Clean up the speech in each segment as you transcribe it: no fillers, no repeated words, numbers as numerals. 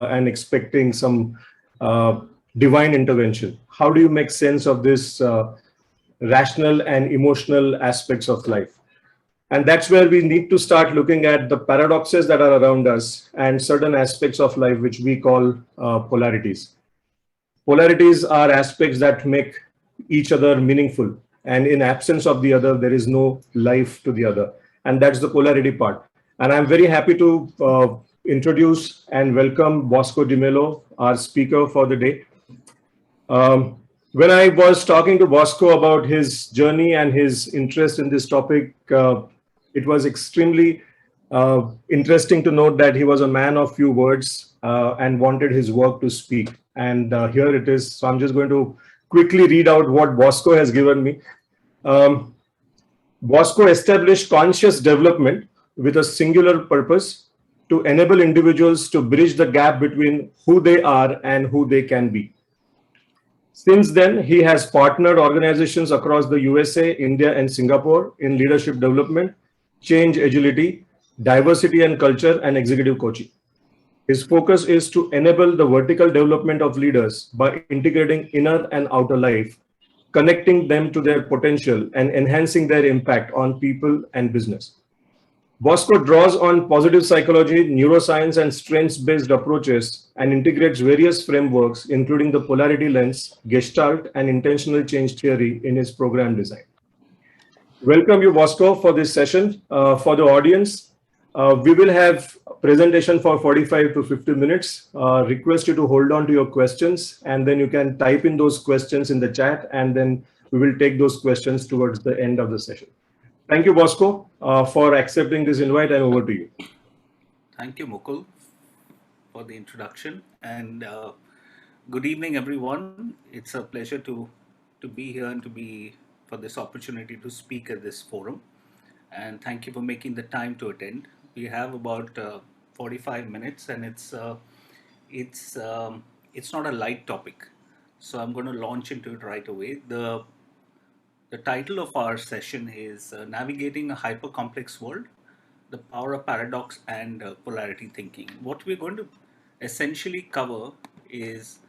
and expecting some divine intervention. How do you make sense of this rational and emotional aspects of life? And that's where we need to start looking at the paradoxes that are around us and certain aspects of life which we call polarities. Polarities are aspects that make each other meaningful, and in absence of the other, there is no life to the other. And that's the polarity part. And I'm very happy to introduce and welcome Bosco Dmello, our speaker for the day. When I was talking to Bosco about his journey and his interest in this topic, it was extremely interesting to note that he was a man of few words and wanted his work to speak. And here it is. So I'm just going to quickly read out what Bosco has given me. Um, Bosco established conscious development with a singular purpose to enable individuals to bridge the gap between who they are and who they can be. Since then, he has partnered organizations across the USA, India, and Singapore in leadership development, change agility, diversity and culture, and executive coaching. His focus is to enable the vertical development of leaders by integrating inner and outer life, connecting them to their potential, and enhancing their impact on people and business. Bosco draws on positive psychology, neuroscience, and strengths-based approaches and integrates various frameworks, including the polarity lens, Gestalt, and intentional change theory in his program design. Welcome you, Bosco, for this session. For the audience, we will have presentation for 45 to 50 minutes. Request you to hold on to your questions, and then you can type in those questions in the chat, and then we will take those questions towards the end of the session. Thank you, Bosco, for accepting this invite, and over to you. Thank you, Mukul, for the introduction, and good evening, everyone. It's a pleasure to be here and to be for this opportunity to speak at this forum. And thank you for making the time to attend. We have about 45 minutes, and it's it's not a light topic, so I'm going to launch into it right away. The title of our session is Navigating a Hypercomplex World, the Power of Paradox and Polarity Thinking. What we're going to essentially cover is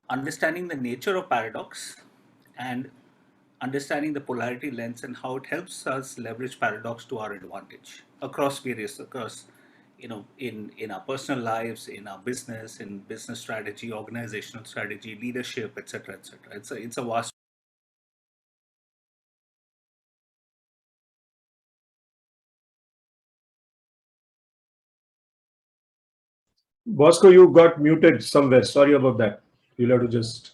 understanding the nature of paradox and understanding the polarity lens and how it helps us leverage paradox to our advantage across in our personal lives, in our business, in business strategy, organizational strategy, leadership, etc., etc. It's a vast. Bosco, you got muted somewhere. Sorry about that. You'll have to just.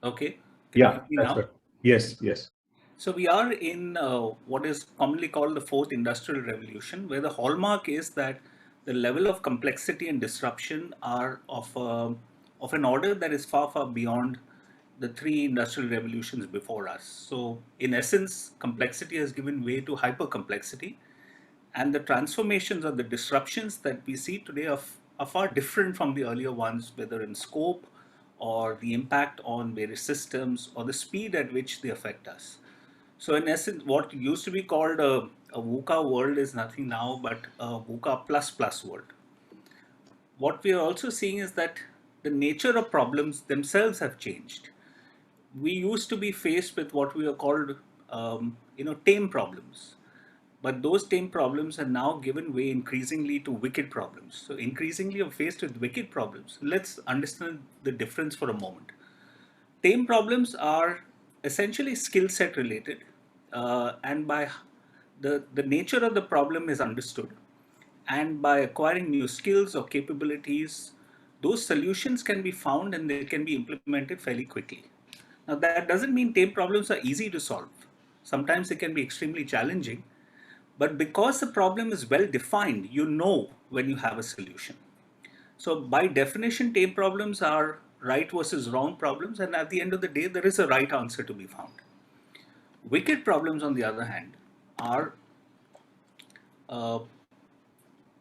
Okay, can you Yeah, hear me that's now? right. Yes, yes. So we are in what is commonly called the fourth industrial revolution, where the hallmark is that the level of complexity and disruption are of an order that is far, far beyond the three industrial revolutions before us. So in essence, complexity has given way to hypercomplexity, and the transformations or the disruptions that we see today are far different from the earlier ones, whether in scope or the impact on various systems or the speed at which they affect us. So in essence, what used to be called a VUCA world is nothing now but a VUCA plus plus world. What we are also seeing is that the nature of problems themselves have changed. We used to be faced with what we are called, tame problems. But those tame problems are now given way increasingly to wicked problems. So increasingly are faced with wicked problems. Let's understand the difference for a moment. Tame problems are essentially skill set related, and by the nature of the problem is understood, and by acquiring new skills or capabilities, those solutions can be found and they can be implemented fairly quickly. Now that doesn't mean tame problems are easy to solve. Sometimes they can be extremely challenging, but because the problem is well defined, you know when you have a solution. So by definition, tame problems are right versus wrong problems, and at the end of the day, there is a right answer to be found. Wicked problems, on the other hand, are uh,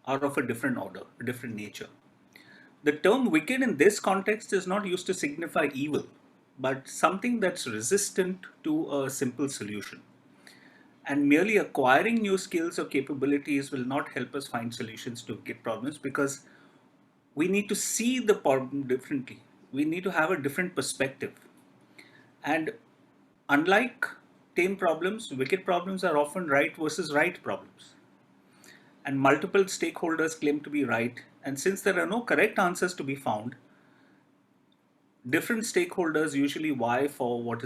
are of a different order, a different nature. The term wicked in this context is not used to signify evil, but something that's resistant to a simple solution. And merely acquiring new skills or capabilities will not help us find solutions to wicked problems, because we need to see the problem differently. We need to have a different perspective. And unlike tame problems, wicked problems are often right versus right problems. And multiple stakeholders claim to be right. And since there are no correct answers to be found, different stakeholders usually vie for what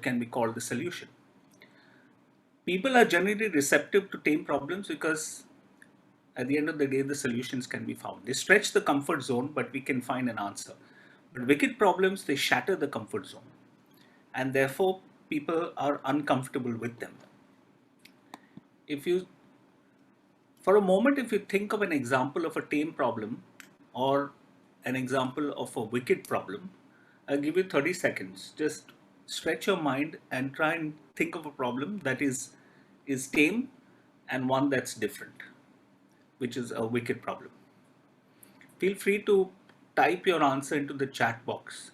can be called the solution. People are generally receptive to tame problems because at the end of the day, the solutions can be found. They stretch the comfort zone, but we can find an answer. But wicked problems, they shatter the comfort zone, and therefore people are uncomfortable with them. If you, for a moment, if you think of an example of a tame problem or an example of a wicked problem, I'll give you 30 seconds. Just stretch your mind and try and think of a problem that is tame and one that's different, which is a wicked problem. Feel free to type your answer into the chat box.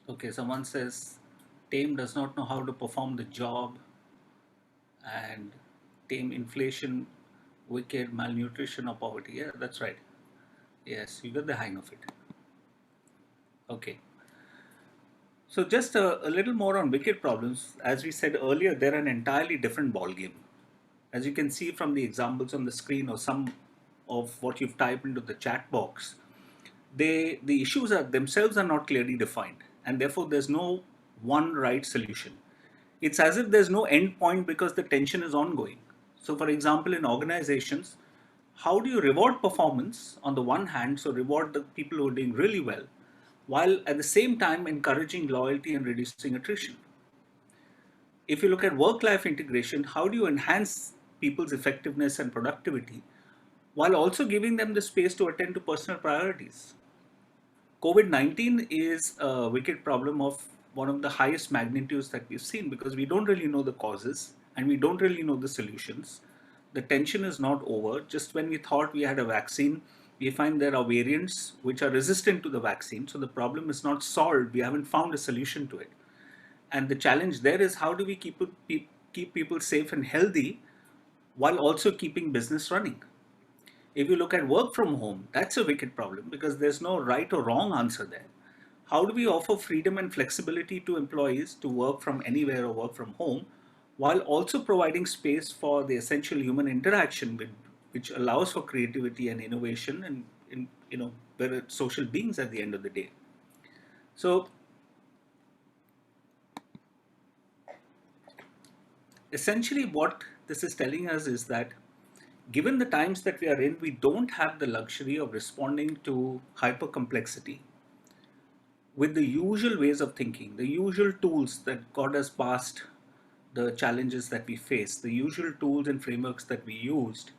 Okay, someone says Tame does not know how to perform the job, and Tame inflation, wicked, malnutrition, or poverty. Yeah, that's right. Yes, you got the hang of it. Okay. So just a little more on wicked problems. As we said earlier, they're an entirely different ballgame. As you can see from the examples on the screen or some of what you've typed into the chat box, the issues are themselves are not clearly defined, and therefore there's no one right solution. It's as if there's no end point because the tension is ongoing. So for example, in organizations, how do you reward performance on the one hand, so reward the people who are doing really well, while at the same time encouraging loyalty and reducing attrition? If you look at work-life integration, how do you enhance people's effectiveness and productivity while also giving them the space to attend to personal priorities? COVID-19 is a wicked problem of one of the highest magnitudes that we've seen, because we don't really know the causes and we don't really know the solutions. The tension is not over. Just when we thought we had a vaccine, we find there are variants which are resistant to the vaccine. So the problem is not solved. We haven't found a solution to it. And the challenge there is, how do we keep people safe and healthy while also keeping business running? If you look at work from home, that's a wicked problem because there's no right or wrong answer there. How do we offer freedom and flexibility to employees to work from anywhere or work from home while also providing space for the essential human interaction which allows for creativity and innovation, and we're social beings at the end of the day. So essentially what this is telling us is that given the times that we are in, we don't have the luxury of responding to hypercomplexity with the usual ways of thinking, the usual tools that got us past the challenges that we face, the usual tools and frameworks that we used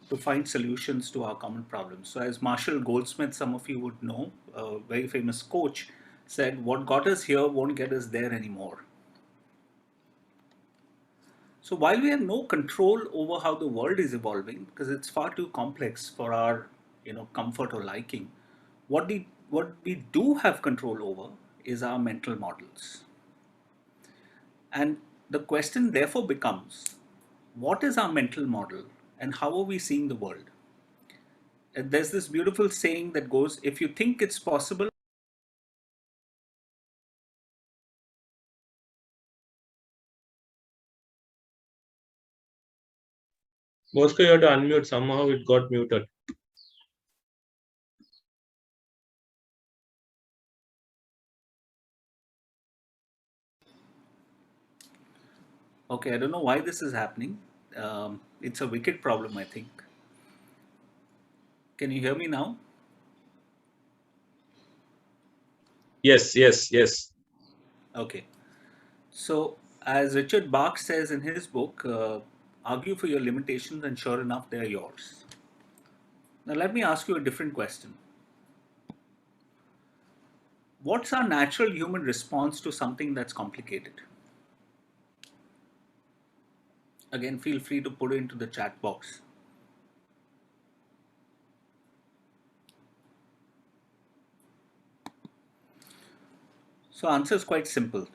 to find solutions to our common problems. So as Marshall Goldsmith, some of you would know, a very famous coach, said, what got us here won't get us there anymore. So while we have no control over how the world is evolving, because it's far too complex for our comfort or liking, what we do have control over is our mental models. And the question therefore becomes, what is our mental model and how are we seeing the world? And there's this beautiful saying that goes, if you think it's possible. Bosco, you have to unmute. Somehow it got muted. Okay, I don't know why this is happening. It's a wicked problem, I think. Can you hear me now? Yes, yes, yes. Okay. So, as Richard Bach says in his book, argue for your limitations and sure enough, they're yours. Now, let me ask you a different question. what's our natural human response to something that's complicated? Again, feel free to put it into the chat box. So answer is quite simple.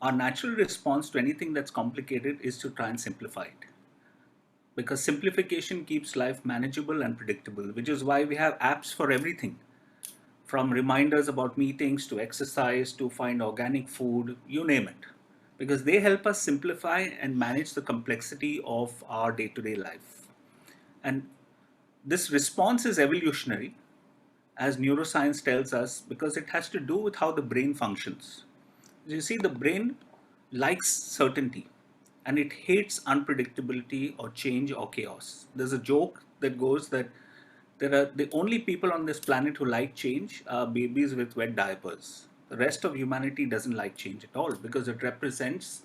Our natural response to anything that's complicated is to try and simplify it. Because simplification keeps life manageable and predictable, which is why we have apps for everything. From reminders about meetings to exercise to find organic food, you name it. Because they help us simplify and manage the complexity of our day-to-day life. And this response is evolutionary, as neuroscience tells us, because it has to do with how the brain functions. You see, the brain likes certainty and it hates unpredictability or change or chaos. There's a joke that goes that there are the only people on this planet who like change are babies with wet diapers. The rest of humanity doesn't like change at all because it represents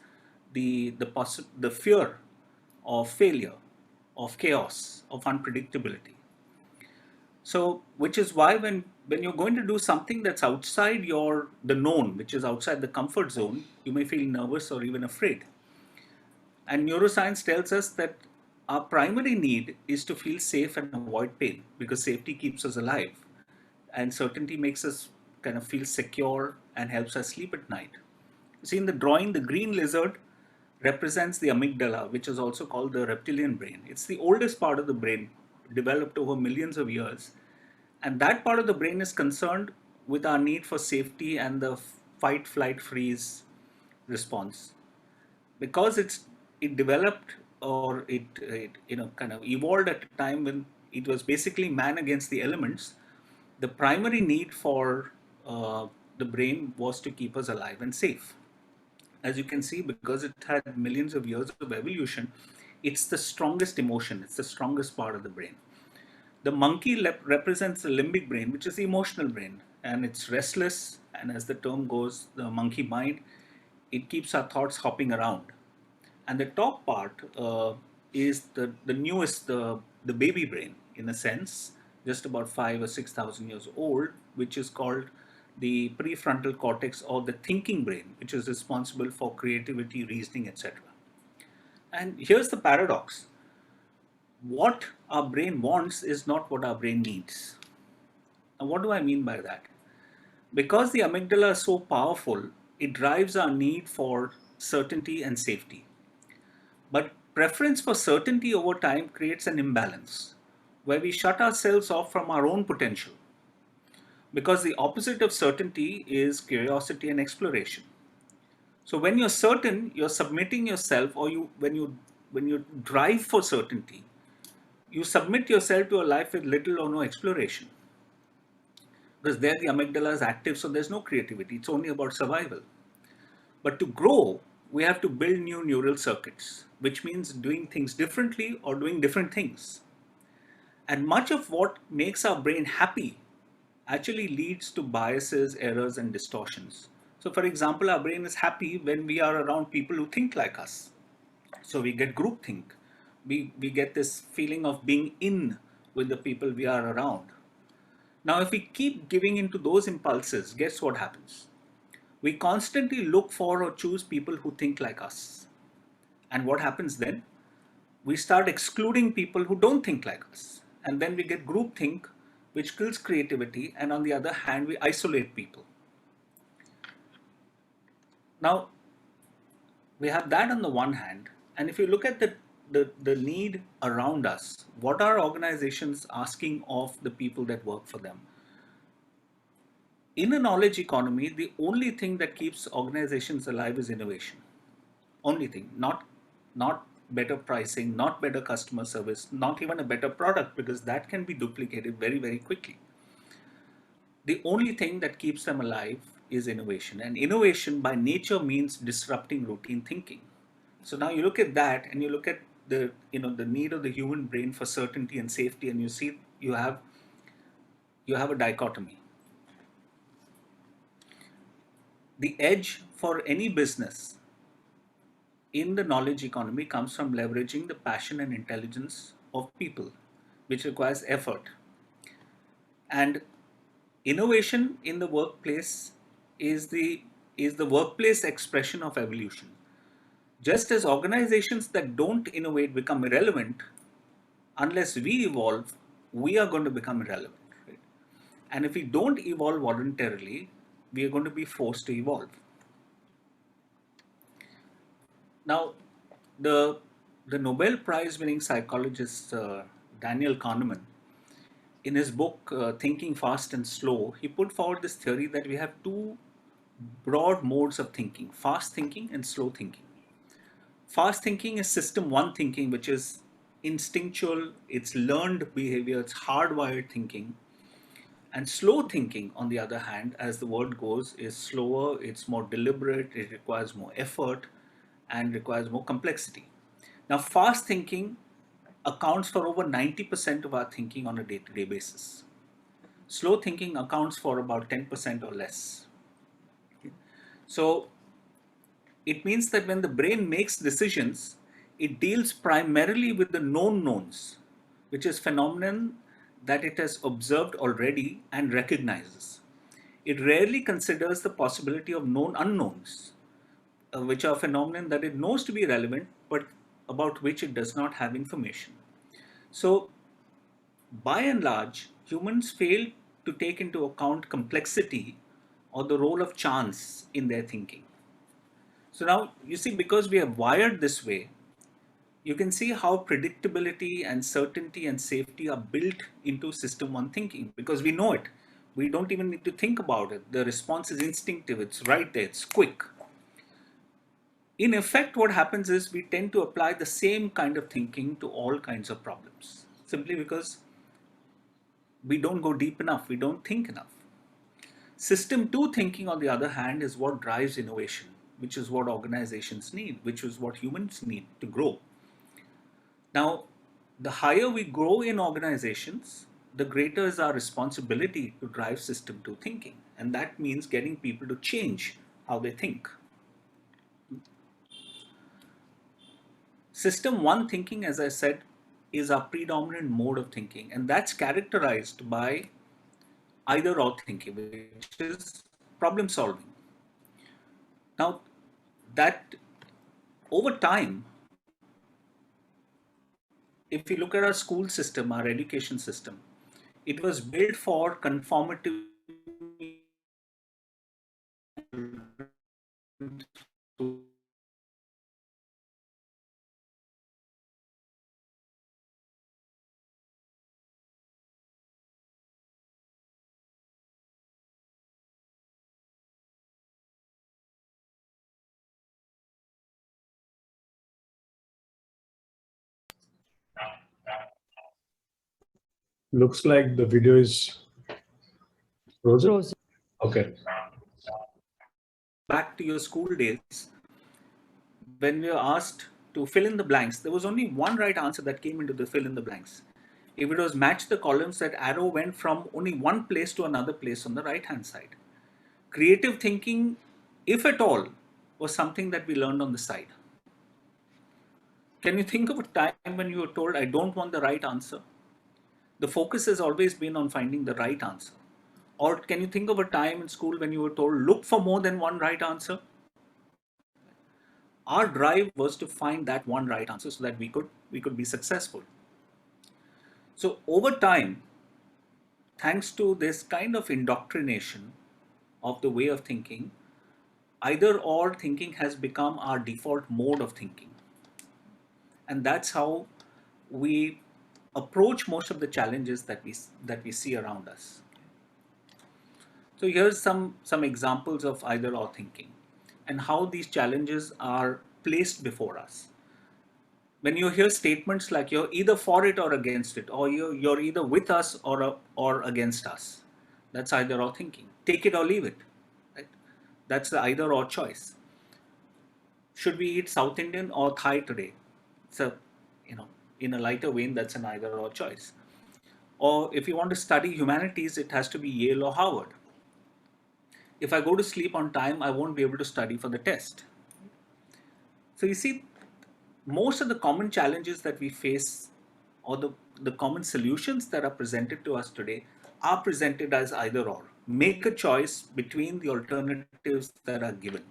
the fear of failure, of chaos, of unpredictability. So, which is why when you're going to do something that's outside the known, which is outside the comfort zone, you may feel nervous or even afraid. And neuroscience tells us that our primary need is to feel safe and avoid pain because safety keeps us alive, and certainty makes us kind of feel secure and helps us sleep at night. You see, in the drawing, the green lizard represents the amygdala, which is also called the reptilian brain. It's the oldest part of the brain, developed over millions of years. And that part of the brain is concerned with our need for safety and the fight, flight, freeze response. Because it developed, or it kind of evolved at a time when it was basically man against the elements. The primary need for the brain was to keep us alive and safe. As you can see, because it had millions of years of evolution, it's the strongest emotion, it's the strongest part of the brain. The monkey represents the limbic brain, which is the emotional brain, and it's restless, and as the term goes, the monkey mind, it keeps our thoughts hopping around. And the top part is the newest, the baby brain, in a sense, just about 5 or 6 thousand years old, which is called the prefrontal cortex, or the thinking brain, which is responsible for creativity, reasoning, etc. And here's the paradox: what our brain wants is not what our brain needs. Now, what do I mean by that? Because the amygdala is so powerful, it drives our need for certainty and safety. But preference for certainty over time creates an imbalance where we shut ourselves off from our own potential. Because the opposite of certainty is curiosity and exploration. So when you're certain, you're submitting yourself, or when you drive for certainty, you submit yourself to a life with little or no exploration. Because there the amygdala is active, so there's no creativity. It's only about survival. But to grow, we have to build new neural circuits, which means doing things differently or doing different things. And much of what makes our brain happy actually leads to biases, errors, and distortions. So, for example, our brain is happy when we are around people who think like us. So we get groupthink. We get this feeling of being in with the people we are around. Now, if we keep giving into those impulses, guess what happens? We constantly look for or choose people who think like us. And what happens then? We start excluding people who don't think like us. And then we get groupthink, which kills creativity. And on the other hand, we isolate people. Now, we have that on the one hand. And if you look at the need around us, what are organizations asking of the people that work for them? In a knowledge economy, the only thing that keeps organizations alive is innovation. Only thing, not better pricing, not better customer service, not even a better product, because that can be duplicated very, very quickly. The only thing that keeps them alive is innovation. And innovation by nature means disrupting routine thinking. So now you look at that and you look at the need of the human brain for certainty and safety, and you see you have a dichotomy. The edge for any business in the knowledge economy comes from leveraging the passion and intelligence of people, which requires effort. And Innovation in the workplace is the workplace expression of evolution. Just as organizations that don't innovate become irrelevant, unless we evolve, we are going to become irrelevant. Right? And if we don't evolve voluntarily, we are going to be forced to evolve. Now, the the Nobel Prize winning psychologist Daniel Kahneman, in his book Thinking Fast and Slow, he put forward this theory that we have two broad modes of thinking: fast thinking and slow thinking. Fast thinking is system one thinking, which is instinctual, it's learned behavior, it's hardwired thinking. And slow thinking, on the other hand, as the word goes, is slower, it's more deliberate, it requires more effort, and requires more complexity. Now, fast thinking accounts for over 90% of our thinking on a day to day basis. Slow thinking accounts for about 10% or less. So, it means that when the brain makes decisions, it deals primarily with the known knowns, which is phenomenon that it has observed already and recognizes. It rarely considers the possibility of known unknowns, which are phenomenon that it knows to be relevant, but about which it does not have information. So, by and large, humans fail to take into account complexity or the role of chance in their thinking. So now you see, because we are wired this way, you can see how predictability and certainty and safety are built into system one thinking because we know it. We don't even need to think about it. The response is instinctive, it's right there, it's quick. In effect, what happens is we tend to apply the same kind of thinking to all kinds of problems simply because we don't go deep enough, we don't think enough. System two thinking, on the other hand, is what drives innovation, which is what organizations need, which is what humans need to grow. Now, the higher we grow in organizations, the greater is our responsibility to drive system two thinking. And that means getting people to change how they think. System one thinking, as I said, is our predominant mode of thinking, and that's characterized by either or thinking, which is problem solving. Now, that over time, if you look at our school system, our education system, it was built for conformative Looks like the video is frozen. Frozen. Okay. back to your school days, when we were asked to fill in the blanks, there was only one right answer that came into the fill in the blanks. If it was match the columns, that arrow went from only one place to another place on the right hand side. Creative thinking, if at all, was something that we learned on the side. Can you think of a time when you were told, I don't want the right answer? The focus has always been on finding the right answer. Or can you think of a time in school when you were told, look for more than one right answer? Our drive was to find that one right answer so that we could be successful. So over time, thanks to this kind of indoctrination of the way of thinking, either or thinking has become our default mode of thinking. And that's how we approach most of the challenges that we see around us. So here's some examples of either or thinking and how these challenges are placed before us. When you hear statements like you're either for it or against it, or you're either with us or against us, that's either or thinking. Take it or leave it. Right? That's the either or choice. Should we eat South Indian or Thai today? It's a, in a lighter vein, that's an either or choice. Or if you want to study humanities, it has to be Yale or Harvard. If I go to sleep on time, I won't be able to study for the test. So you see, most of the common challenges that we face or the common solutions that are presented to us today are presented as either or. Make a choice between the alternatives that are given.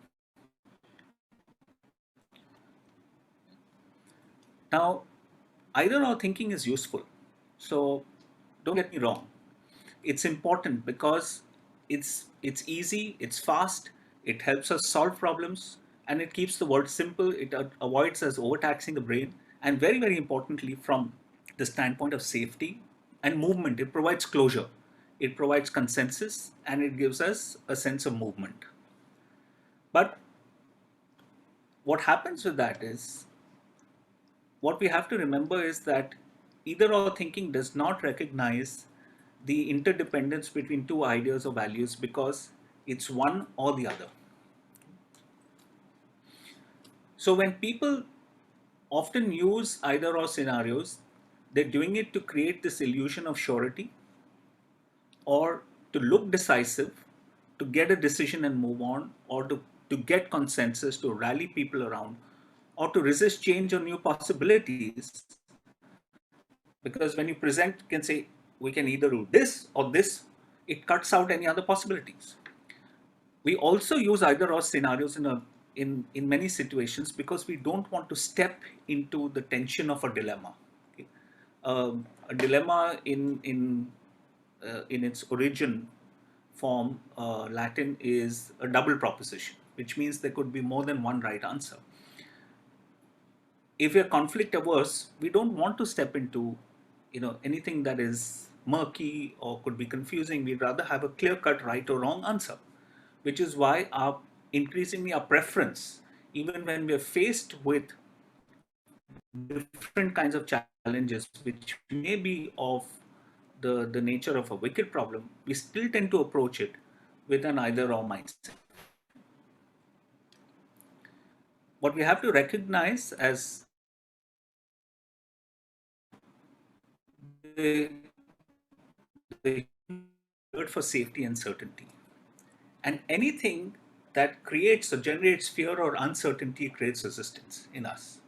Now, either or thinking is useful. So don't get me wrong. It's important because it's easy, it's fast, it helps us solve problems, and it keeps the world simple. It avoids us overtaxing the brain, and very importantly, from the standpoint of safety and movement, it provides closure, it provides consensus, and it gives us a sense of movement. But what happens with that is, what we have to remember is that either or thinking does not recognize the interdependence between two ideas or values because it's one or the other. So when people often use either or scenarios, they're doing it to create this illusion of surety or to look decisive, to get a decision and move on, or to get consensus, to rally people around, or to resist change or new possibilities. Because when you present, you can say, we can either do this or this, it cuts out any other possibilities. We also use either or scenarios in many situations because we don't want to step into the tension of a dilemma. Okay? A dilemma in its origin form, Latin, is a double proposition, which means there could be more than one right answer. If we're conflict averse, we don't want to step into anything that is murky or could be confusing. We'd rather have a clear-cut right or wrong answer, which is why increasingly our preference, even when we're faced with different kinds of challenges, which may be of the nature of a wicked problem, we still tend to approach it with an either or mindset. What we have to recognize as the word for safety and certainty. And anything that creates or generates fear or uncertainty creates resistance in us.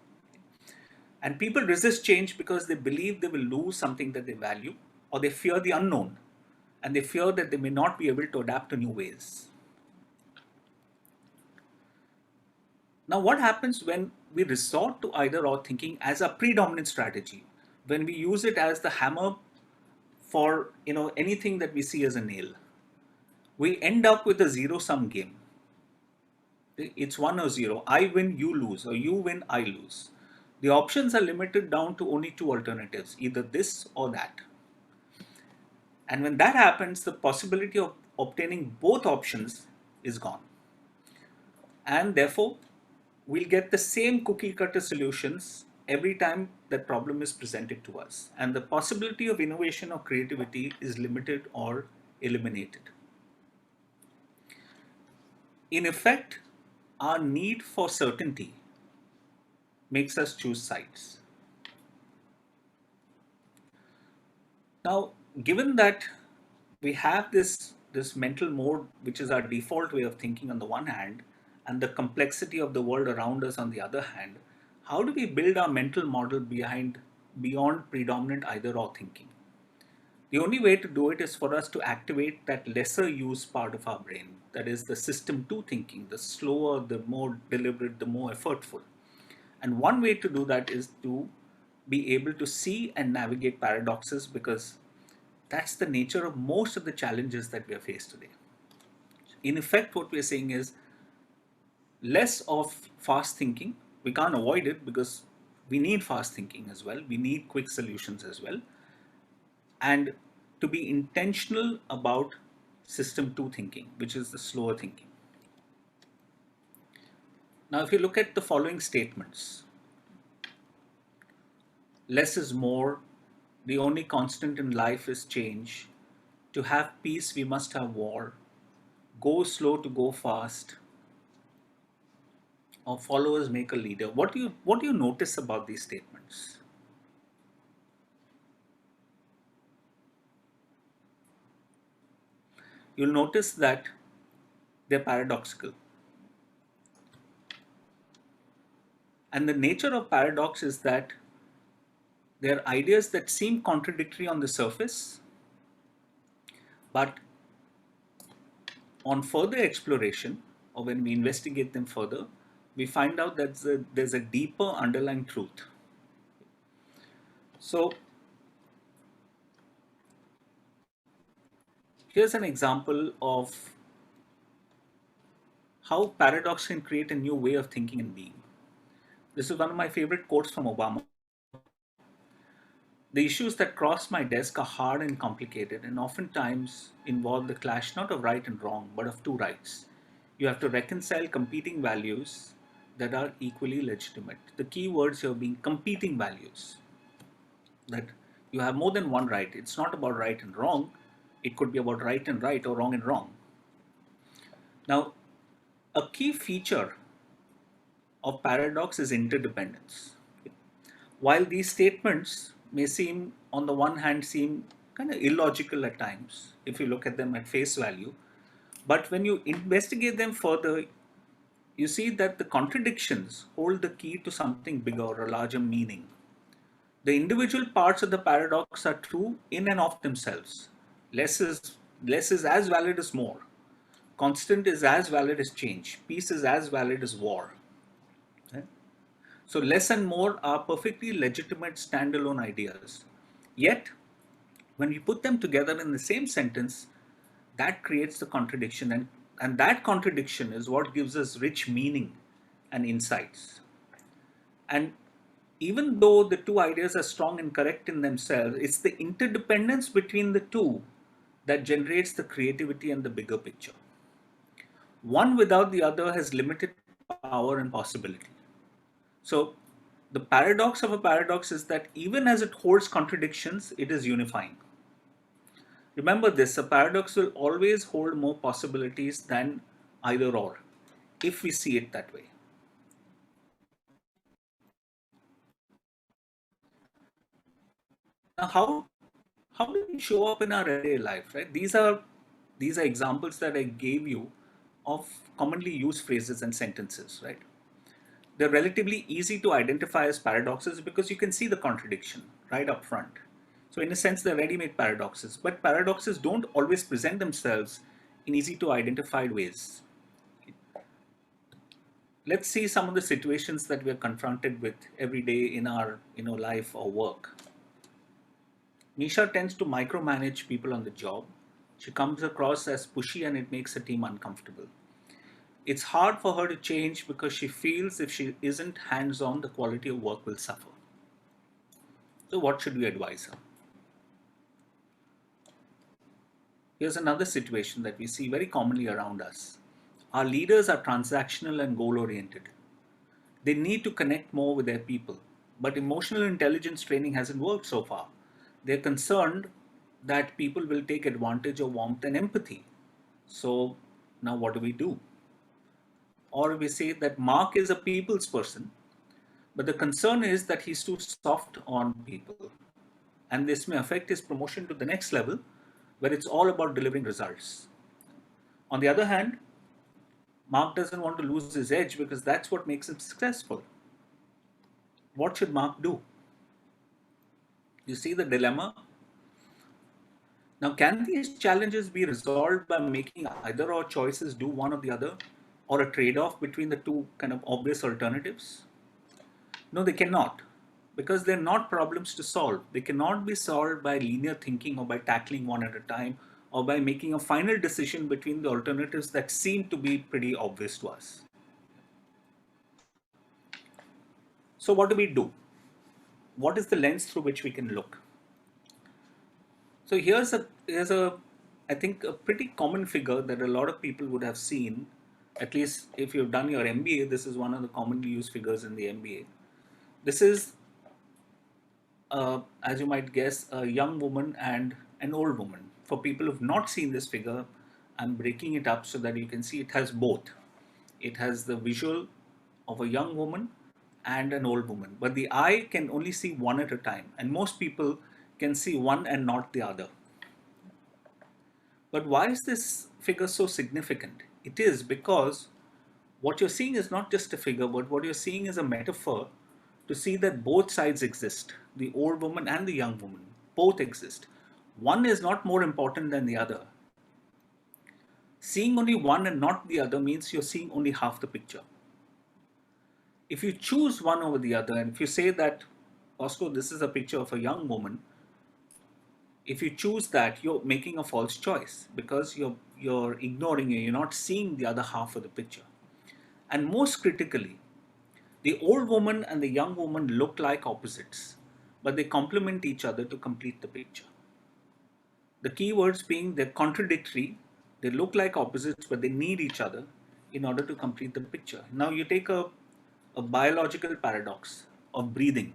And people resist change because they believe they will lose something that they value, or they fear the unknown, and they fear that they may not be able to adapt to new ways. Now, what happens when we resort to either or thinking as a predominant strategy? When we use it as the hammer for anything that we see as a nail, we end up with a zero-sum game. It's 1 or 0. I win, you lose, or you win, I lose. The options are limited down to only two alternatives, either this or that. And when that happens, the possibility of obtaining both options is gone. And therefore, we'll get the same cookie cutter solutions every time that problem is presented to us. And the possibility of innovation or creativity is limited or eliminated. In effect, our need for certainty makes us choose sides. Now, given that we have this mental mode, which is our default way of thinking on the one hand, and the complexity of the world around us on the other hand, how do we build our mental model beyond predominant either or thinking? The only way to do it is for us to activate that lesser used part of our brain, that is the system two thinking, the slower, the more deliberate, the more effortful. And one way to do that is to be able to see and navigate paradoxes, because that's the nature of most of the challenges that we are faced today. In effect, what we're saying is less of fast thinking. We can't avoid it because we need fast thinking as well. We need quick solutions as well. And to be intentional about system two thinking, which is the slower thinking. Now, if you look at the following statements, less is more, the only constant in life is change, to have peace we must have war, go slow to go fast, or followers make a leader. What do you notice about these statements? You'll notice that they're paradoxical. And the nature of paradox is that they're ideas that seem contradictory on the surface, But on further exploration, or when we investigate them further, we find out that there's a deeper underlying truth. So here's an example of how paradox can create a new way of thinking and being. This is one of my favorite quotes from Obama. The issues that cross my desk are hard and complicated and oftentimes involve the clash not of right and wrong, but of two rights. You have to reconcile competing values that are equally legitimate. The key words here being competing values. That you have more than one right. It's not about right and wrong. It could be about right and right or wrong and wrong. Now, a key feature of paradox is interdependence. While these statements may seem, on the one hand, seem kind of illogical at times, if you look at them at face value, but when you investigate them further, you see that the contradictions hold the key to something bigger or a larger meaning. The individual parts of the paradox are true in and of themselves. Less is as valid as more. Constant is as valid as change. Peace is as valid as war. Right? So less and more are perfectly legitimate standalone ideas. Yet, when we put them together in the same sentence, that creates the contradiction, and that contradiction is what gives us rich meaning and insights. And even though the two ideas are strong and correct in themselves, it's the interdependence between the two that generates the creativity and the bigger picture. One without the other has limited power and possibility. So, the paradox of a paradox is that even as it holds contradictions, it is unifying. Remember this, a paradox will always hold more possibilities than either or, if we see it that way. Now, how do we show up in our everyday life, right? These are examples that I gave you of commonly used phrases and sentences, right? They're relatively easy to identify as paradoxes because you can see the contradiction right up front. So in a sense, they're ready-made paradoxes, but paradoxes don't always present themselves in easy to identify ways. Let's see some of the situations that we're confronted with every day in our life or work. Nisha tends to micromanage people on the job. She comes across as pushy and it makes her team uncomfortable. It's hard for her to change because she feels if she isn't hands-on, the quality of work will suffer. So what should we advise her? Here's another situation that we see very commonly around us. Our leaders are transactional and goal-oriented. They need to connect more with their people, but emotional intelligence training hasn't worked so far. They're concerned that people will take advantage of warmth and empathy. So now what do we do? Or we say that Mark is a people's person, but the concern is that he's too soft on people. And this may affect his promotion to the next level, where it's all about delivering results. On the other hand, Mark doesn't want to lose his edge because that's what makes him successful. What should Mark do? You see the dilemma? Now, can these challenges be resolved by making either or choices do one or the other, or a trade-off between the two kind of obvious alternatives? No, they cannot, because they're not problems to solve. They cannot be solved by linear thinking or by tackling one at a time or by making a final decision between the alternatives that seem to be pretty obvious to us. So what do we do? What is the lens through which we can look? So here's a I think a pretty common figure that a lot of people would have seen. At least if you've done your MBA, this is one of the commonly used figures in the MBA. This is, as you might guess, a young woman and an old woman. For people who've not seen this figure, I'm breaking it up so that you can see it has both. It has the visual of a young woman and an old woman, but the eye can only see one at a time, and most people can see one and not the other. But why is this figure so significant? It is because what you're seeing is not just a figure, but what you're seeing is a metaphor to see that both sides exist. The old woman and the young woman both exist. One is not more important than the other. Seeing only one and not the other means you're seeing only half the picture. If you choose one over the other, and if you say that, Bosco, this is a picture of a young woman, if you choose that, you're making a false choice because you're ignoring it, you're not seeing the other half of the picture. And most critically, the old woman and the young woman look like opposites, but they complement each other to complete the picture. The key words being they're contradictory, they look like opposites, but they need each other in order to complete the picture. Now you take a biological paradox of breathing.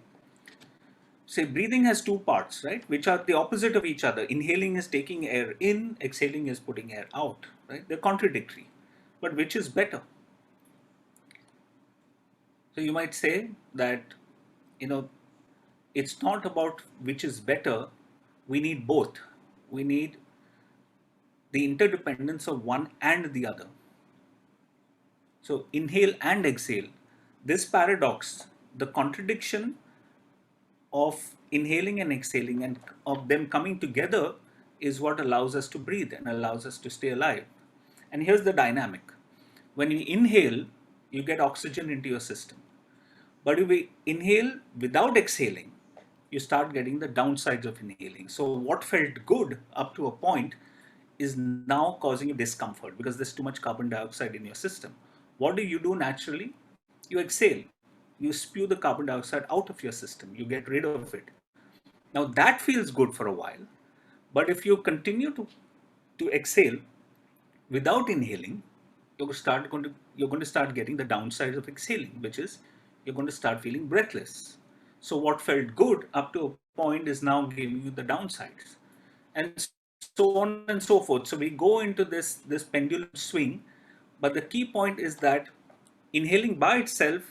Say breathing has two parts, right, which are the opposite of each other. Inhaling is taking air in, exhaling is putting air out, right? They're contradictory. But which is better? So you might say that, you know, it's not about which is better. We need both. We need the interdependence of one and the other. So inhale and exhale. This paradox, the contradiction of inhaling and exhaling and of them coming together is what allows us to breathe and allows us to stay alive. And here's the dynamic. When you inhale, you get oxygen into your system. But if we inhale without exhaling, you start getting the downsides of inhaling. So what felt good up to a point is now causing you discomfort because there's too much carbon dioxide in your system. What do you do naturally? You exhale. You spew the carbon dioxide out of your system. You get rid of it. Now that feels good for a while, but if you continue to exhale without inhaling, you're going to start getting the downsides of exhaling, which is you're going to start feeling breathless. So what felt good up to a point is now giving you the downsides, and so on and so forth. So we go into this pendulum swing, but the key point is that inhaling by itself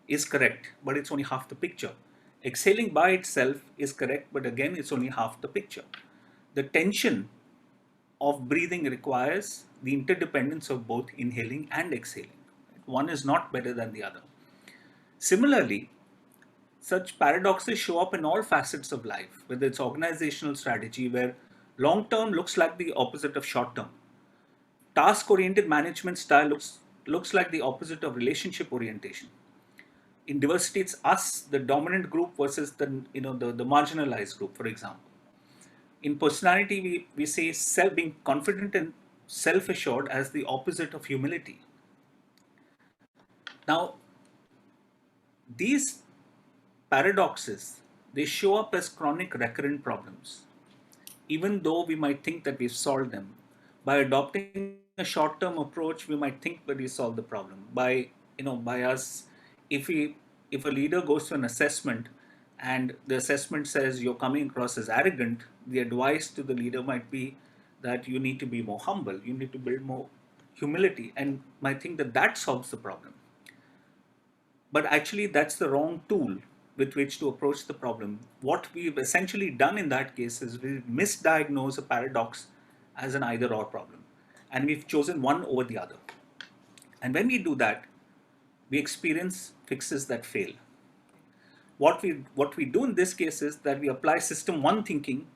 is correct, but it's only half the picture. Exhaling by itself is correct, but again, it's only half the picture. The tension of breathing requires the interdependence of both inhaling and exhaling. One is not better than the other. Similarly, such paradoxes show up in all facets of life, whether it's organizational strategy, where long term looks like the opposite of short term. Task oriented management style looks like the opposite of relationship orientation. In diversity, it's us, the dominant group versus the marginalized group, for example. In personality, we say being confident and self-assured as the opposite of humility. Now, these paradoxes, they show up as chronic recurrent problems. Even though we might think that we've solved them, by adopting a short-term approach, we might think that we solved the problem. By us, if a leader goes to an assessment and the assessment says you're coming across as arrogant, the advice to the leader might be that you need to be more humble, you need to build more humility, and might think that that solves the problem. But actually, that's the wrong tool with which to approach the problem. What we've essentially done in that case is we've misdiagnosed a paradox as an either or problem, and we've chosen one over the other. And when we do that, we experience fixes that fail. What we do in this case is that we apply system one thinking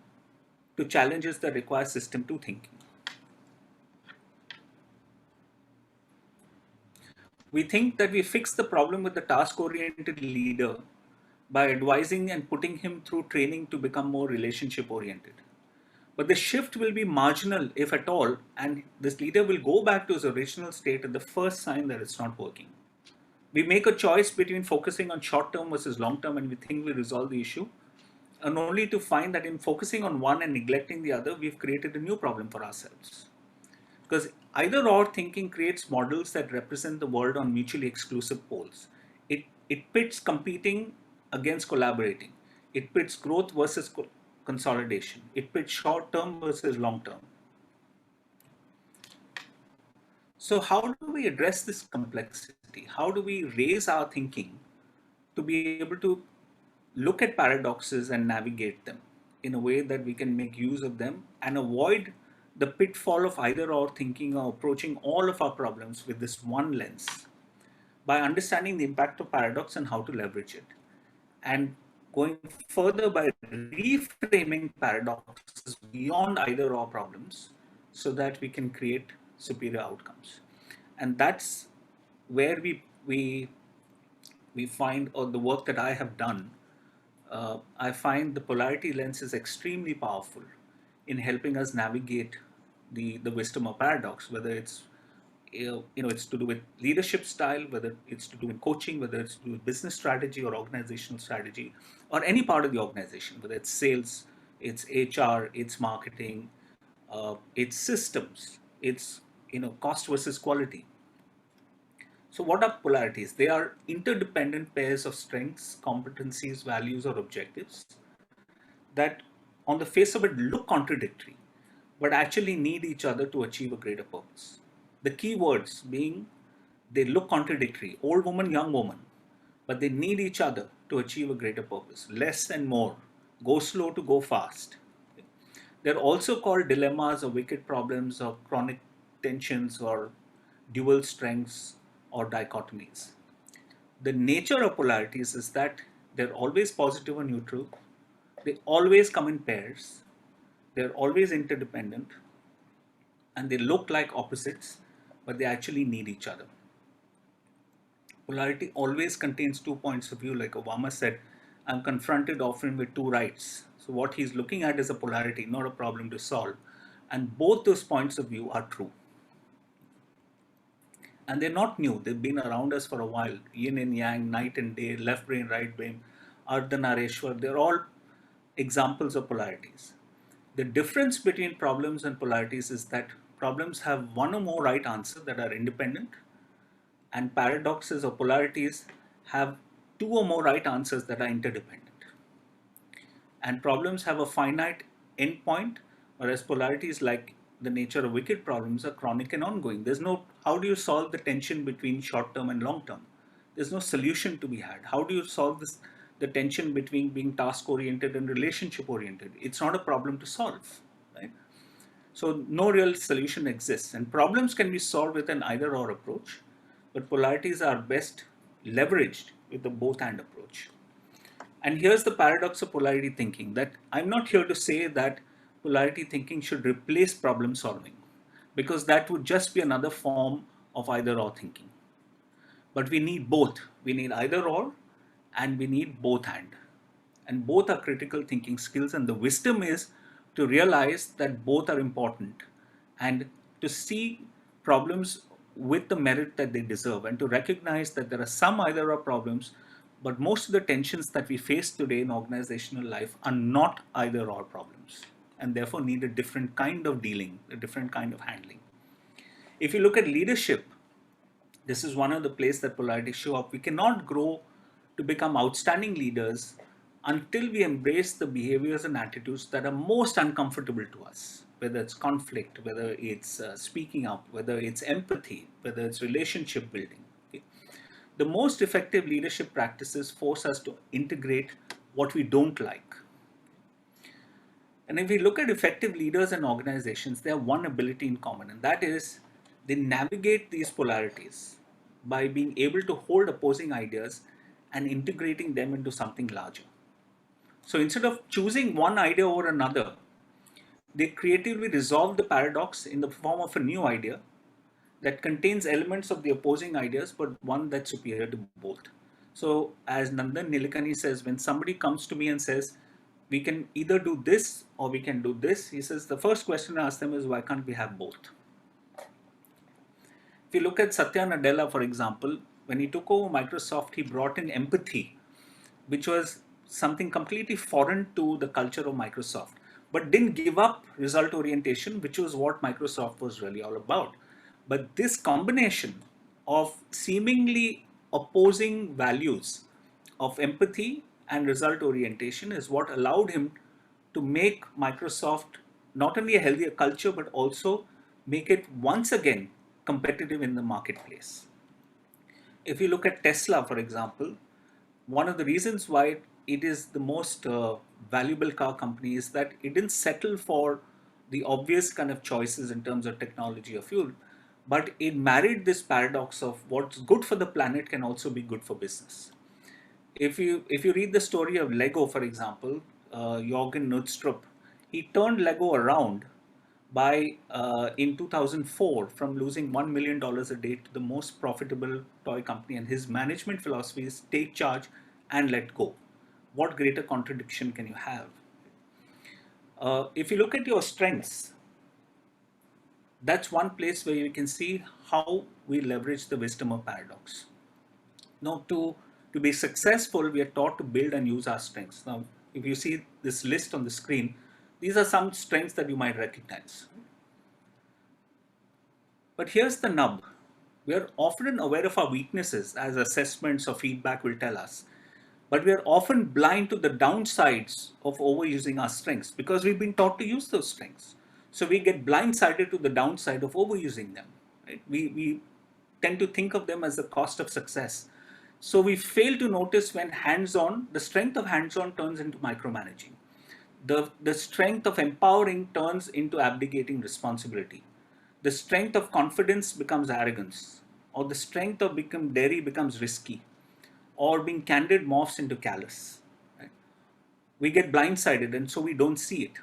to challenges that require system two thinking. We think that we fix the problem with the task-oriented leader by advising and putting him through training to become more relationship-oriented. But the shift will be marginal, if at all, and this leader will go back to his original state at the first sign that it's not working. We make a choice between focusing on short-term versus long-term, and we think we resolve the issue, and only to find that in focusing on one and neglecting the other, we've created a new problem for ourselves. Because either or thinking creates models that represent the world on mutually exclusive poles. It pits competing against collaborating. It pits growth versus consolidation. It pits short term versus long term. So, how do we address this complexity? How do we raise our thinking to be able to look at paradoxes and navigate them in a way that we can make use of them and avoid the pitfall of either or thinking or approaching all of our problems with this one lens by understanding the impact of paradox and how to leverage it, and going further by reframing paradoxes beyond either or problems so that we can create superior outcomes. And that's where we find, or the work that I have done, I find the polarity lens is extremely powerful in helping us navigate the wisdom of paradox, whether it's it's to do with leadership style, whether it's to do with coaching, whether it's to do with business strategy or organizational strategy, or any part of the organization, whether it's sales, it's HR, it's marketing, it's systems, it's cost versus quality. So what are polarities? They are interdependent pairs of strengths, competencies, values, or objectives that on the face of it look contradictory, but actually need each other to achieve a greater purpose. The key words being they look contradictory, old woman, young woman, but they need each other to achieve a greater purpose, less and more, go slow to go fast. They're also called dilemmas or wicked problems or chronic tensions or dual strengths or dichotomies. The nature of polarities is that they're always positive or neutral, they always come in pairs, they're always interdependent, and they look like opposites, but they actually need each other. Polarity always contains 2 points of view, like Obama said, I'm confronted often with two rights. So what he's looking at is a polarity, not a problem to solve. And both those points of view are true. And they're not new. They've been around us for a while. Yin and yang, night and day, left brain, right brain, Ardhanareshwar, they're all examples of polarities. The difference between problems and polarities is that problems have one or more right answers that are independent, and paradoxes or polarities have two or more right answers that are interdependent. And problems have a finite endpoint, whereas polarities, like the nature of wicked problems, are chronic and ongoing. There's no, how do you solve the tension between short term and long term? There's no solution to be had. How do you solve this, the tension between being task oriented and relationship oriented? It's not a problem to solve, right? So no real solution exists, and problems can be solved with an either or approach, but polarities are best leveraged with the both and approach. And here's the paradox of polarity thinking, that I'm not here to say that polarity thinking should replace problem solving, because that would just be another form of either or thinking. But we need both. We need either or, and we need both and. And both are critical thinking skills. And the wisdom is to realize that both are important and to see problems with the merit that they deserve, and to recognize that there are some either or problems, but most of the tensions that we face today in organizational life are not either or problems, and therefore need a different kind of dealing, a different kind of handling. If you look at leadership, this is one of the places that polarities show up. We cannot grow to become outstanding leaders until we embrace the behaviors and attitudes that are most uncomfortable to us, whether it's conflict, whether it's speaking up, whether it's empathy, whether it's relationship building. Okay? The most effective leadership practices force us to integrate what we don't like. And if we look at effective leaders and organizations, they have one ability in common, and that is they navigate these polarities by being able to hold opposing ideas and integrating them into something larger. So instead of choosing one idea over another, they creatively resolve the paradox in the form of a new idea that contains elements of the opposing ideas, but one that's superior to both. So as Nandan Nilekani says, when somebody comes to me and says, we can either do this or we can do this, he says, the first question I ask them is, why can't we have both? If you look at Satya Nadella, for example, when he took over Microsoft, he brought in empathy, which was something completely foreign to the culture of Microsoft, but didn't give up result orientation, which was what Microsoft was really all about. But this combination of seemingly opposing values of empathy and result orientation is what allowed him to make Microsoft not only a healthier culture, but also make it once again competitive in the marketplace. If you look at Tesla, for example, one of the reasons why it is the most valuable car company is that it didn't settle for the obvious kind of choices in terms of technology or fuel, but it married this paradox of what's good for the planet can also be good for business. If you read the story of Lego, for example, Jorgen Nordstrup, he turned Lego around in 2004 from losing $1 million a day to the most profitable toy company. And his management philosophy is take charge and let go. What greater contradiction can you have? If you look at your strengths, that's one place where you can see how we leverage the wisdom of paradox. Now, to be successful, we are taught to build and use our strengths. Now, if you see this list on the screen, these are some strengths that you might recognize. But here's the nub. We are often aware of our weaknesses, as assessments or feedback will tell us. But we are often blind to the downsides of overusing our strengths because we've been taught to use those strengths. So we get blindsided to the downside of overusing them. Right? We tend to think of them as the cost of success. So we fail to notice when the strength of hands-on turns into micromanaging. The strength of empowering turns into abdicating responsibility. The strength of confidence becomes arrogance, or the strength of become daring becomes risky, or being candid morphs into callous. Right? We get blindsided, and so we don't see it.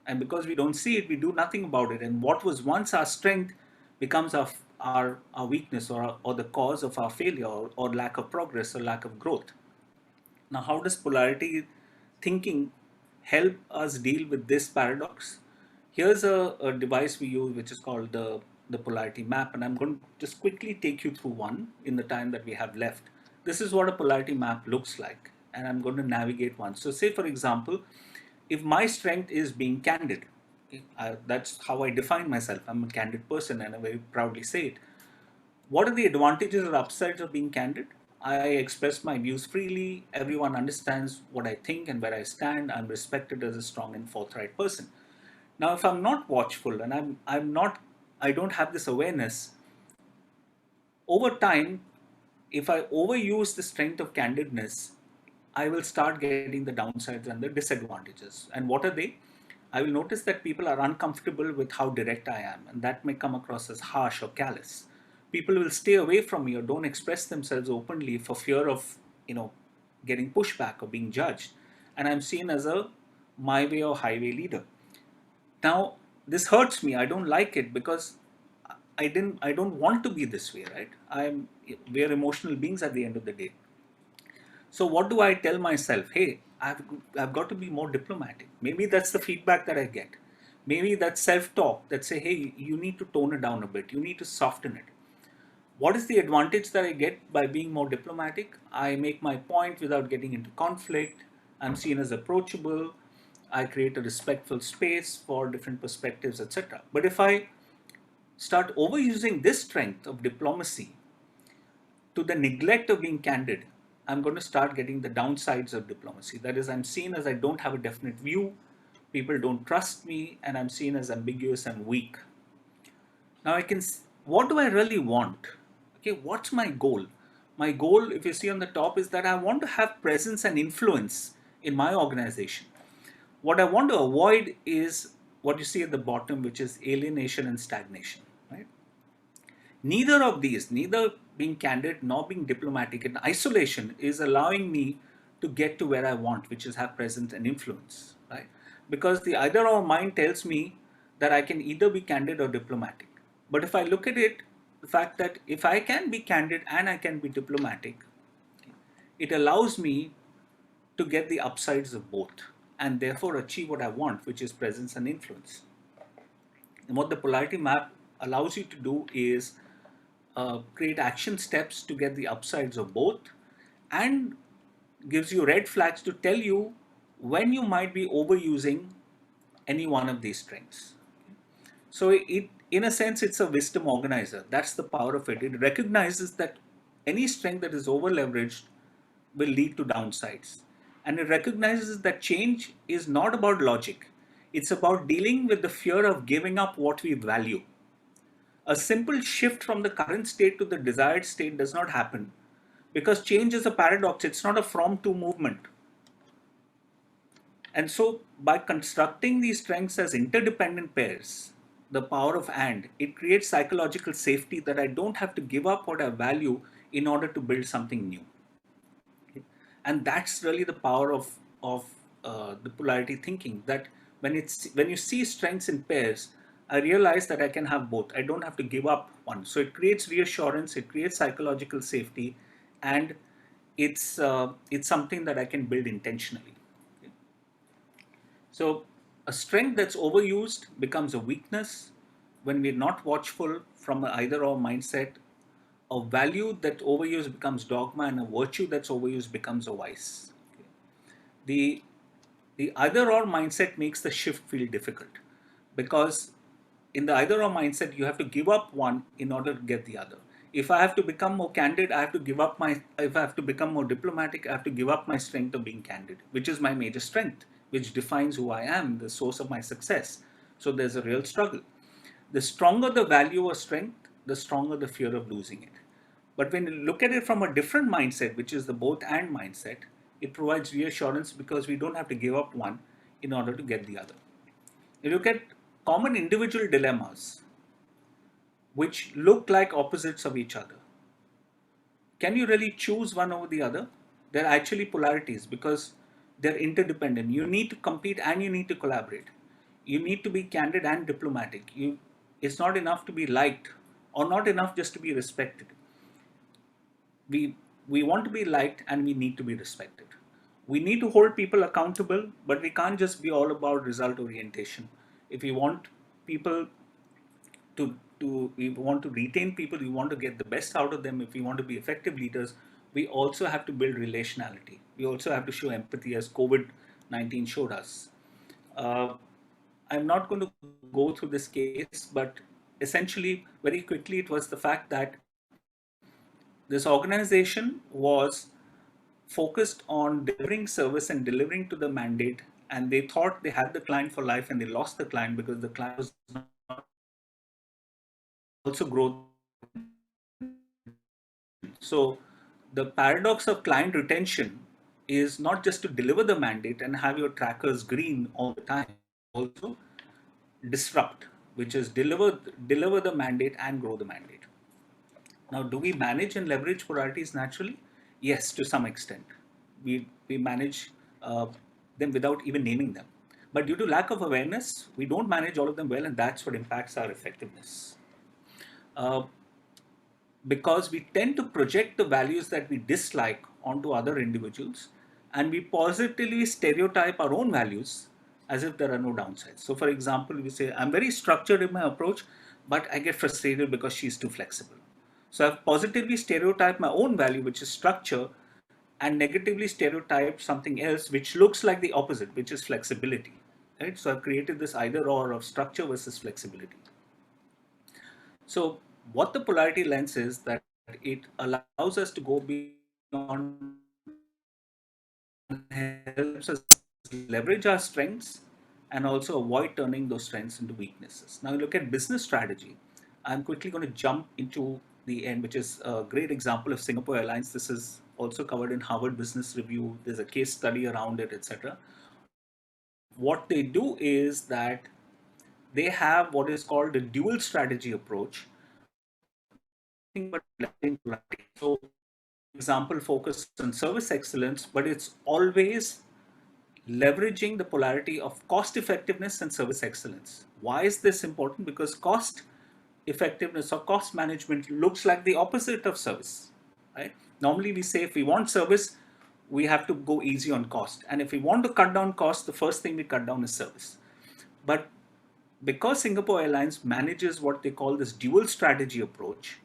And because we don't see it, we do nothing about it. And what was once our strength becomes our weakness, or the cause of our failure, or lack of progress, or lack of growth. Now, how does polarity thinking help us deal with this paradox? Here's a device we use which is called the polarity map, and I'm going to just quickly take you through one in the time that we have left. This is what a polarity map looks like, and I'm going to navigate one. So say, for example, if my strength is being candid, okay, that's how I define myself. I'm a candid person, and I very proudly say it. What are the advantages or upsides of being candid? I express my views freely. Everyone understands what I think and where I stand. I'm respected as a strong and forthright person. Now, if I'm not watchful and I don't have this awareness, over time, if I overuse the strength of candidness, I will start getting the downsides and the disadvantages. And what are they? I will notice that people are uncomfortable with how direct I am, and that may come across as harsh or callous. People will stay away from me or don't express themselves openly for fear of, getting pushback or being judged. And I'm seen as a my way or highway leader. Now, this hurts me. I don't like it because I don't want to be this way, right? We're emotional beings at the end of the day. So what do I tell myself? Hey, I've got to be more diplomatic. Maybe that's the feedback that I get. Maybe that's self-talk that say, hey, you need to tone it down a bit. You need to soften it. What is the advantage that I get by being more diplomatic? I make my point without getting into conflict. I'm seen as approachable. I create a respectful space for different perspectives, etc. But if I start overusing this strength of diplomacy to the neglect of being candid, I'm going to start getting the downsides of diplomacy. That is, I'm seen as I don't have a definite view, people don't trust me, and I'm seen as ambiguous and weak. Now what do I really want? Okay, what's my goal? My goal, if you see on the top, is that I want to have presence and influence in my organization. What I want to avoid is what you see at the bottom, which is alienation and stagnation, right? Neither of these, neither being candid nor being diplomatic in isolation, is allowing me to get to where I want, which is have presence and influence, right? Because the either or mind tells me that I can either be candid or diplomatic. But if I look at it, the fact that if I can be candid and I can be diplomatic, it allows me to get the upsides of both and therefore achieve what I want, which is presence and influence. And what the polarity map allows you to do is create action steps to get the upsides of both, and gives you red flags to tell you when you might be overusing any one of these strengths. So in a sense, it's a wisdom organizer. That's the power of it. It recognizes that any strength that is over leveraged will lead to downsides. And it recognizes that change is not about logic. It's about dealing with the fear of giving up what we value. A simple shift from the current state to the desired state does not happen because change is a paradox. It's not a from to movement. And so by constructing these strengths as interdependent pairs, the power of and, it creates psychological safety that I don't have to give up what I value in order to build something new. Okay? And that's really the power of the polarity thinking, that when you see strengths in pairs, I realize that I can have both. I don't have to give up one. So it creates reassurance, it creates psychological safety, and it's something that I can build intentionally. Okay? So a strength that's overused becomes a weakness when we're not watchful from an either or mindset. A value that overused becomes dogma, and a virtue that's overused becomes a vice. Okay? The the either or mindset makes the shift feel difficult because in the either or mindset you have to give up one in order to get the other. If I have to become more candid, I have to give up my if I have to become more diplomatic, I have to give up my strength of being candid, which is my major strength, which defines who I am, the source of my success. So there's a real struggle. The stronger the value or strength, the stronger the fear of losing it. But when you look at it from a different mindset, which is the both and mindset, it provides reassurance because we don't have to give up one in order to get the other. You look at common individual dilemmas which look like opposites of each other. Can you really choose one over the other? They're actually polarities because they're interdependent. You need to compete and you need to collaborate. You need to be candid and diplomatic. It's not enough to be liked or not enough just to be respected. We, we want to be liked and we need to be respected. We need to hold people accountable, but we can't just be all about result orientation. If we want people we want to retain people, we want to get the best out of them, if we want to be effective leaders, we also have to build relationality. We also have to show empathy, as COVID-19 showed us. Uh, I'm not going to go through this case, but essentially, very quickly, it was the fact that this organization was focused on delivering service and delivering to the mandate, and they thought they had the client for life, and they lost the client because the client was not also growth. So the paradox of client retention is not just to deliver the mandate and have your trackers green all the time, also disrupt, which is deliver the mandate and grow the mandate. Now, do we manage and leverage polarities naturally? Yes, to some extent. We manage them without even naming them. But due to lack of awareness, we don't manage all of them well, and that's what impacts our effectiveness. Uh, because we tend to project the values that we dislike onto other individuals, and we positively stereotype our own values as if there are no downsides. So, for example, we say, I'm very structured in my approach, but I get frustrated because she's too flexible. So, I've positively stereotyped my own value, which is structure, and negatively stereotyped something else which looks like the opposite, which is flexibility. Right? So, I've created this either or of structure versus flexibility. So what the polarity lens is that it allows us to go beyond, helps us leverage our strengths and also avoid turning those strengths into weaknesses. Now, you look at business strategy. I'm quickly going to jump into the end, which is a great example of Singapore Airlines. This is also covered in Harvard Business Review. There's a case study around it, etc. What they do is that they have what is called a dual strategy approach, but so example focus on service excellence, but it's always leveraging the polarity of cost effectiveness and service excellence. Why is this important? Because cost effectiveness or cost management looks like the opposite of service, right? Normally we say if we want service, we have to go easy on cost, and if we want to cut down cost, the first thing we cut down is service. But because Singapore Airlines manages what they call this dual strategy approach,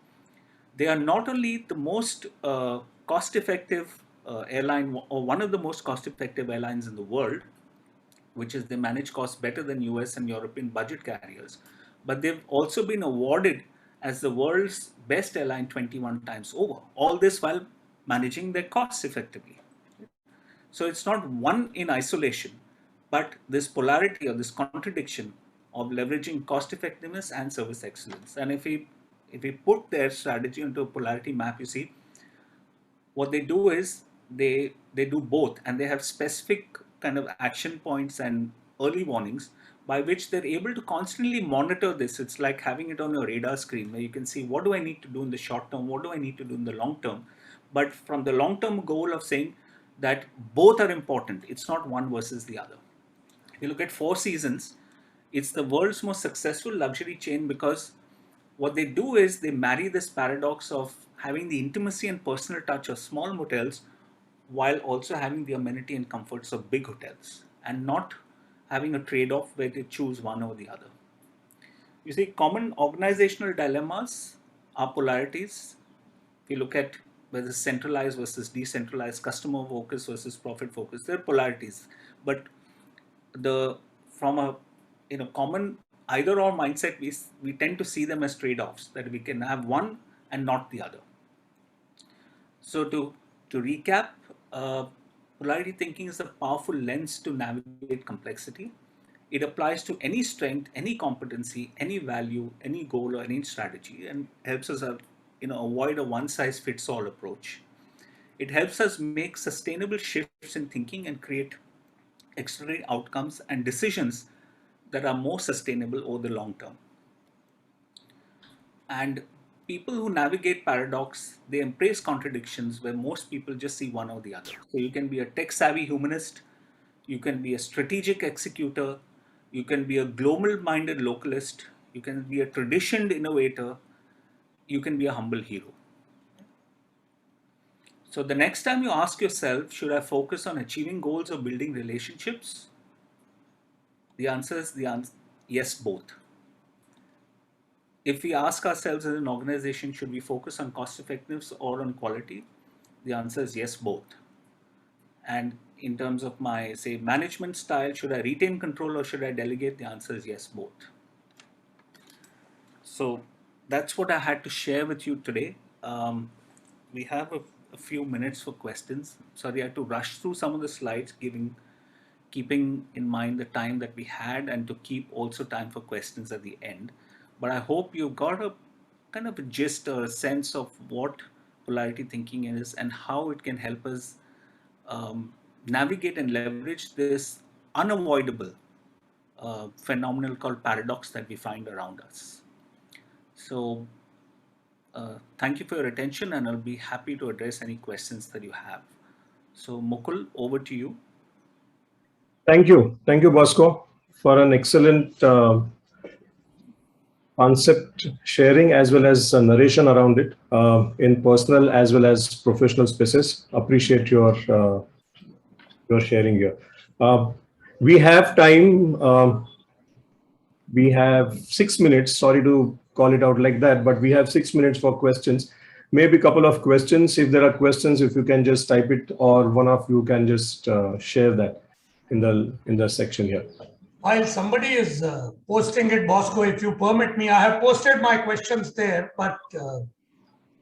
they are not only the most cost-effective airline, or one of the most cost-effective airlines in the world, which is they manage costs better than US and European budget carriers, but they've also been awarded as the world's best airline 21 times over. All this while managing their costs effectively. So it's not one in isolation, but this polarity or this contradiction of leveraging cost effectiveness and service excellence. And if we put their strategy into a polarity map, you see what they do is they do both, and they have specific kind of action points and early warnings by which they're able to constantly monitor this. It's like having it on your radar screen where you can see what do I need to do in the short term, what do I need to do in the long term, but from the long term goal of saying that both are important. It's not one versus the other. You look at Four Seasons, It's the world's most successful luxury chain because what they do is they marry this paradox of having the intimacy and personal touch of small motels while also having the amenity and comforts of big hotels, and not having a trade-off where they choose one over the other. You see, common organizational dilemmas are polarities. We look at whether centralized versus decentralized, customer focus versus profit focus. They're polarities, but the from a common either or mindset, we tend to see them as trade-offs, that we can have one and not the other. So to recap, uh, polarity thinking is a powerful lens to navigate complexity. It applies to any strength, any competency, any value, any goal, or any strategy, and helps us avoid a one-size-fits-all approach. It helps us make sustainable shifts in thinking and create extraordinary outcomes and decisions that are more sustainable over the long term. And people who navigate paradox, they embrace contradictions where most people just see one or the other. So you can be a tech savvy humanist, you can be a strategic executor, you can be a global minded localist, you can be a traditioned innovator, you can be a humble hero. So the next time you ask yourself, should I focus on achieving goals or building relationships? The answer yes, both. If we ask ourselves as an organization, should we focus on cost effectiveness or on quality? The answer is yes, both. And in terms of my, say, management style, should I retain control or should I delegate? The answer is yes, both. So that's what I had to share with you today. We have a few minutes for questions. Sorry, I had to rush through some of the slides, keeping in mind the time that we had, and to keep also time for questions at the end. But I hope you got a kind of a gist or a sense of what polarity thinking is and how it can help us navigate and leverage this unavoidable phenomenon called paradox that we find around us. So thank you for your attention, and I'll be happy to address any questions that you have. So Mukul, over to you. Thank you, Bosco, for an excellent concept sharing as well as narration around it in personal as well as professional spaces. Appreciate your sharing here. Uh, we have time. We have 6 minutes. Sorry to call it out like that, but we have 6 minutes for questions. Maybe a couple of questions. If there are questions, if you can just type it, or one of you can just share that in the section here. While somebody is posting it, Bosco, if you permit me, I have posted my questions there, but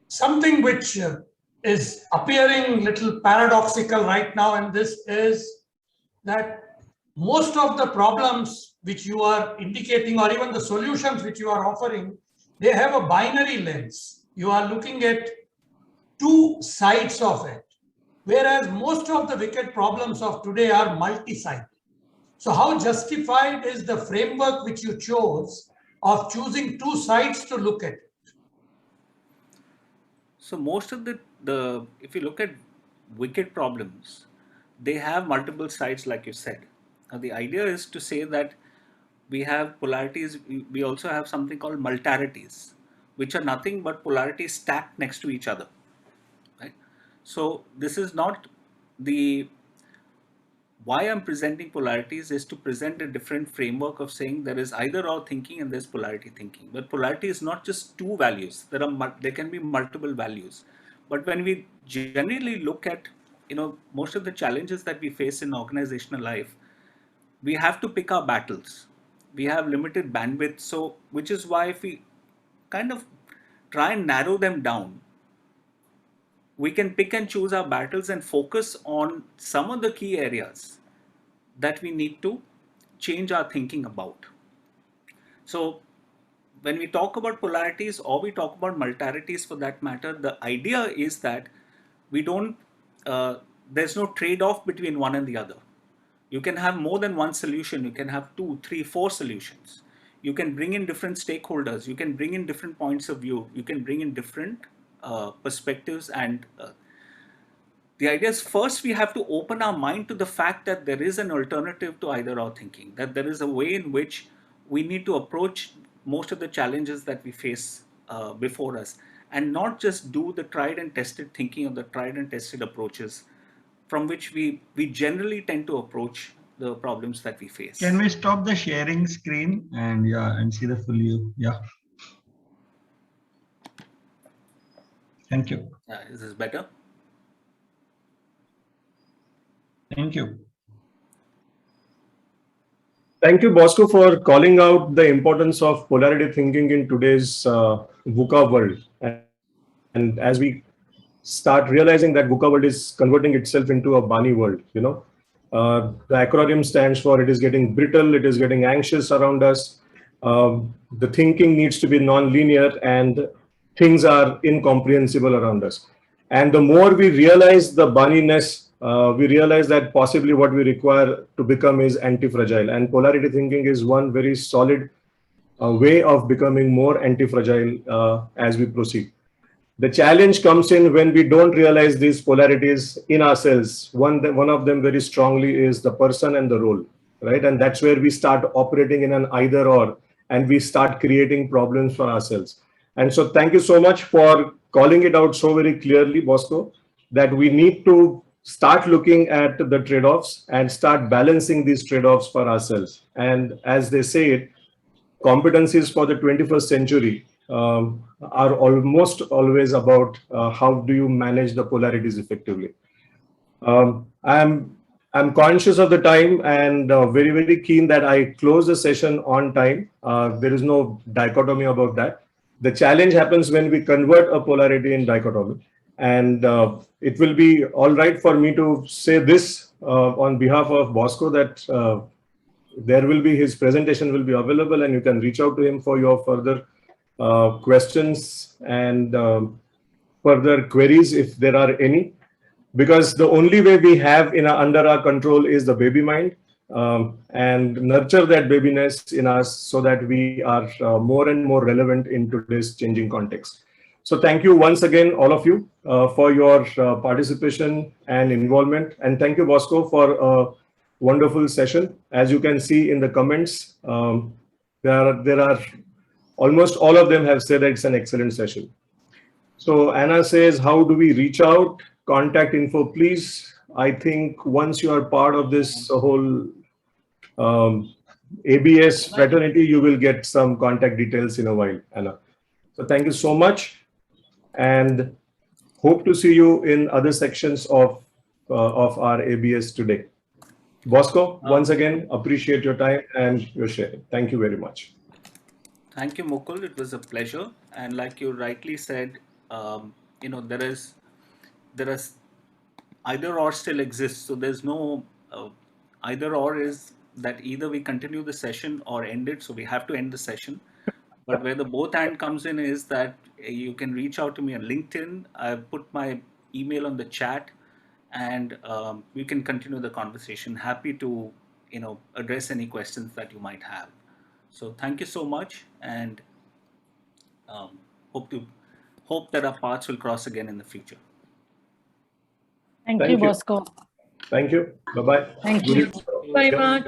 something which is appearing little paradoxical right now, and this is that most of the problems which you are indicating, or even the solutions which you are offering, they have a binary lens. You are looking at two sides of it, whereas most of the wicked problems of today are multi-sided. So how justified is the framework which you chose of choosing two sides to look at it? So most of the if you look at wicked problems, they have multiple sides, like you said. Now the idea is to say that we have polarities. We also have something called multarities, which are nothing but polarities stacked next to each other. Right. So this is not the why I'm presenting polarities is to present a different framework of saying there is either or thinking and there's polarity thinking. But polarity is not just two values. There can be multiple values. But when we generally look at most of the challenges that we face in organizational life, we have to pick our battles. We have limited bandwidth, so which is why if we kind of try and narrow them down, we can pick and choose our battles and focus on some of the key areas that we need to change our thinking about. So when we talk about polarities, or we talk about multarities for that matter, the idea is that we don't there's no trade-off between one and the other. You can have more than one solution. You can have 2, 3, 4 solutions. You can bring in different stakeholders. You can bring in different points of view. You can bring in different perspectives. And the idea is, first we have to open our mind to the fact that there is an alternative to either or thinking, that there is a way in which we need to approach most of the challenges that we face before us, and not just do the tried and tested thinking of the tried and tested approaches from which we generally tend to approach the problems that we face. Can we stop the sharing screen and see the full view? Yeah. Thank you. Is this better? Thank you. Thank you, Bosco, for calling out the importance of polarity thinking in today's VUCA world. And as we start realizing that VUCA world is converting itself into a Bani world, the acronym stands for it is getting brittle, it is getting anxious around us. The thinking needs to be non-linear and things are incomprehensible around us. And the more we realize the Bani-ness, we realize that possibly what we require to become is anti-fragile. And polarity thinking is one very solid way of becoming more anti-fragile as we proceed. The challenge comes in when we don't realize these polarities in ourselves. One of them very strongly is the person and the role, right? And that's where we start operating in an either or, and we start creating problems for ourselves. And so thank you so much for calling it out so very clearly, Bosco, that we need to start looking at the trade-offs and start balancing these trade-offs for ourselves. And as they say it, competencies for the 21st century are almost always about how do you manage the polarities effectively. I'm conscious of the time and very, very keen that I close the session on time. There is no dichotomy about that. The challenge happens when we convert a polarity in dichotomy. And it will be all right for me to say this on behalf of Bosco that there will be his presentation will be available and you can reach out to him for your further questions and further queries if there are any, because the only way we have under our control is the baby mind, and nurture that babyness in us so that we are more and more relevant in today's changing context. So thank you once again, all of you, for your participation and involvement. And thank you, Bosco, for a wonderful session. As you can see in the comments, there are almost all of them have said that it's an excellent session. So Anna says, how do we reach out? Contact info, please. I think once you are part of this whole ABS fraternity, you will get some contact details in a while, Anna. So thank you so much, and hope to see you in other sections of our ABS today. Bosco, once again, appreciate your time and your sharing. Thank you very much. Thank you, Mukul. It was a pleasure. And like you rightly said, there is either or still exists. So there's no either or is that either we continue the session or end it. So we have to end the session. But where the both and comes in is that you can reach out to me on LinkedIn. I've put my email on the chat, and we can continue the conversation. Happy to address any questions that you might have. So thank you so much, and hope that our paths will cross again in the future. Thank you, Bosco. Thank you. Bye-bye. Thank you very much.